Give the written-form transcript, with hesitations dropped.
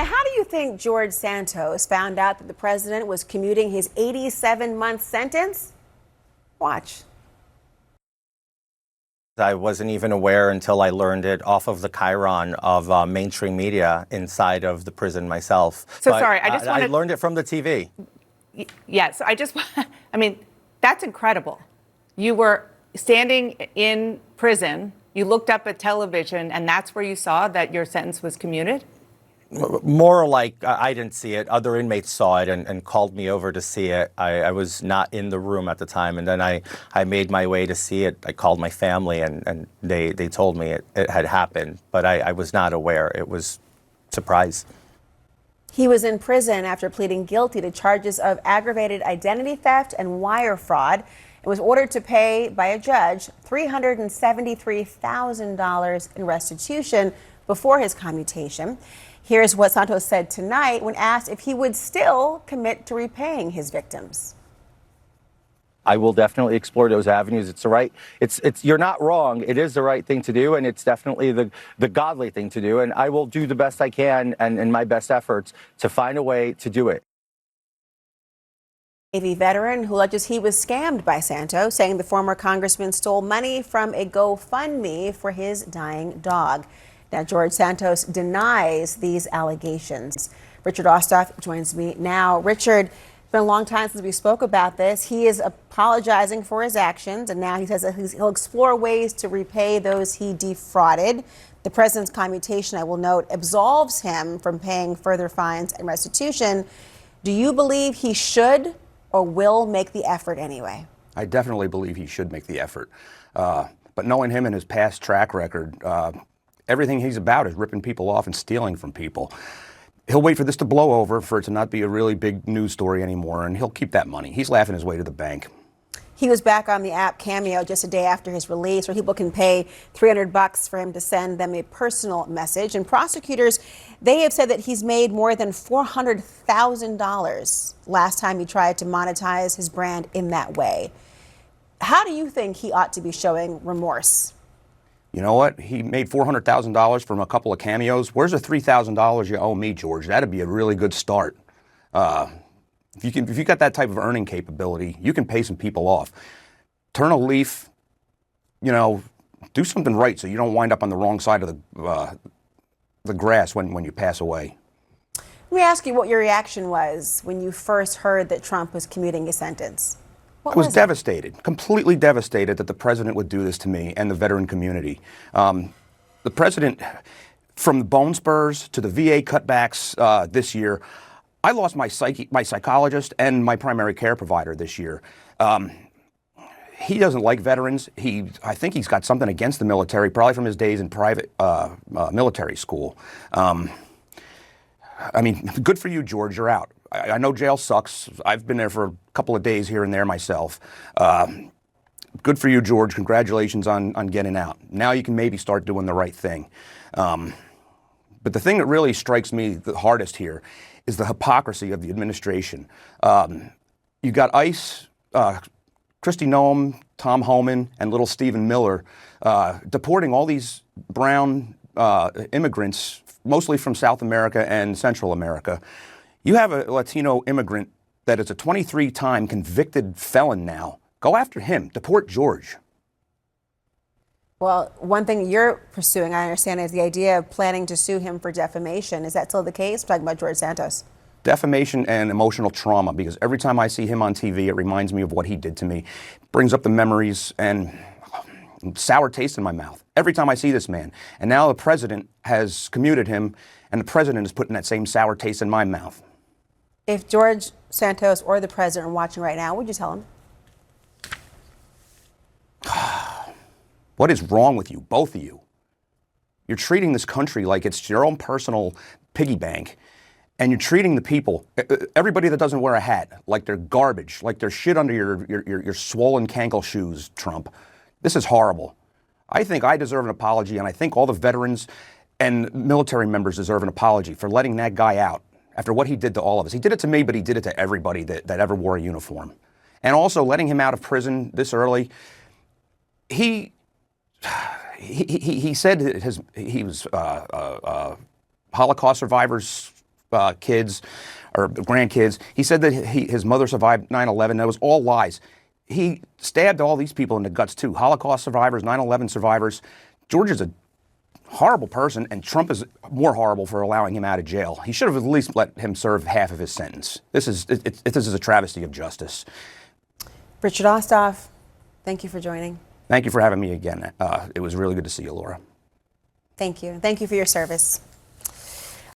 Now, how do you think George Santos found out that the president was commuting his 87-month sentence? Watch. I wasn't even aware until I learned it off of the chyron of mainstream media inside of the prison myself. So but, sorry, I learned it from the TV. Yes, I mean, that's incredible. You were standing in prison, you looked up at television, and that's where you saw that your sentence was commuted? More like I didn't see it. Other inmates saw it and called me over to see it. I was not in the room at the time, and then I made my way to see it. I called my family, and they told me it had happened, but I was not aware. It was a surprise. He was in prison after pleading guilty to charges of aggravated identity theft and wire fraud and was ordered to pay by a judge $373,000 in restitution before his commutation. Here's what Santos said tonight when asked if he would still commit to repaying his victims. I will definitely explore those avenues. It's the right. It's. You're not wrong. It is the right thing to do, and it's definitely the godly thing to do. And I will do the best I can and in my best efforts to find a way to do it. Navy veteran who alleges he was scammed by Santos, saying the former congressman stole money from a GoFundMe for his dying dog. Now, George Santos denies these allegations. Richard Osthoff joins me now. Richard, it's been a long time since we spoke about this. He is apologizing for his actions, and now he says that he'll explore ways to repay those he defrauded. The president's commutation, I will note, absolves him from paying further fines and restitution. Do you believe he should or will make the effort anyway? I definitely believe he should make the effort. But knowing him and his past track record, everything he's about is ripping people off and stealing from people. He'll wait for this to blow over, for it to not be a really big news story anymore, and he'll keep that money. He's laughing his way to the bank. He was back on the app Cameo just a day after his release, where people can pay $300 for him to send them a personal message. And prosecutors, they have said that he's made more than $400,000 last time he tried to monetize his brand in that way. How do you think he ought to be showing remorse? You know what? He made $400,000 from a couple of cameos. Where's the $3,000 you owe me, George? That'd be a really good start. If you got that type of earning capability, you can pay some people off. Turn a leaf, do something right so you don't wind up on the wrong side of the grass when you pass away. Let me ask you what your reaction was when you first heard that Trump was commuting his sentence. I was devastated, completely devastated that the president would do this to me and the veteran community. The president, from the bone spurs to the VA cutbacks this year, I lost my psychologist and my primary care provider this year. He doesn't like veterans. I think he's got something against the military, probably from his days in private military school. Good for you, George. You're out. I know jail sucks. I've been there for a couple of days here and there myself. Good for you, George. Congratulations on getting out. Now you can maybe start doing the right thing. But the thing that really strikes me the hardest here is the hypocrisy of the administration. You got ICE, Kristi Noem, Tom Homan, and little Stephen Miller deporting all these brown immigrants, mostly from South America and Central America. You have a Latino immigrant that is a 23-time convicted felon now. Go after him. Deport George. Well, one thing you're pursuing, I understand, is the idea of planning to sue him for defamation. Is that still the case? We're talking about George Santos. Defamation and emotional trauma, because every time I see him on TV, it reminds me of what he did to me. Brings up the memories and sour taste in my mouth every time I see this man. And now the president has commuted him, and the president is putting that same sour taste in my mouth. If George Santos or the president are watching right now, what would you tell him? What is wrong with you, both of you? You're treating this country like it's your own personal piggy bank, and you're treating the people, everybody that doesn't wear a hat, like they're garbage, like they're shit under your swollen cankle shoes, Trump. This is horrible. I think I deserve an apology, and I think all the veterans and military members deserve an apology for letting that guy out after what he did to all of us. He did it to me, but he did it to everybody that ever wore a uniform. And also letting him out of prison this early. He said he was Holocaust survivors' kids or grandkids. He said that his mother survived 9/11. That was all lies. He stabbed all these people in the guts too. Holocaust survivors, 9/11 survivors. George is a horrible person, and Trump is more horrible for allowing him out of jail. He should have at least let him serve half of his sentence. This is a travesty of justice. Richard Osthoff, thank you for joining. Thank you for having me again. It was really good to see you, Laura. Thank you. Thank you for your service.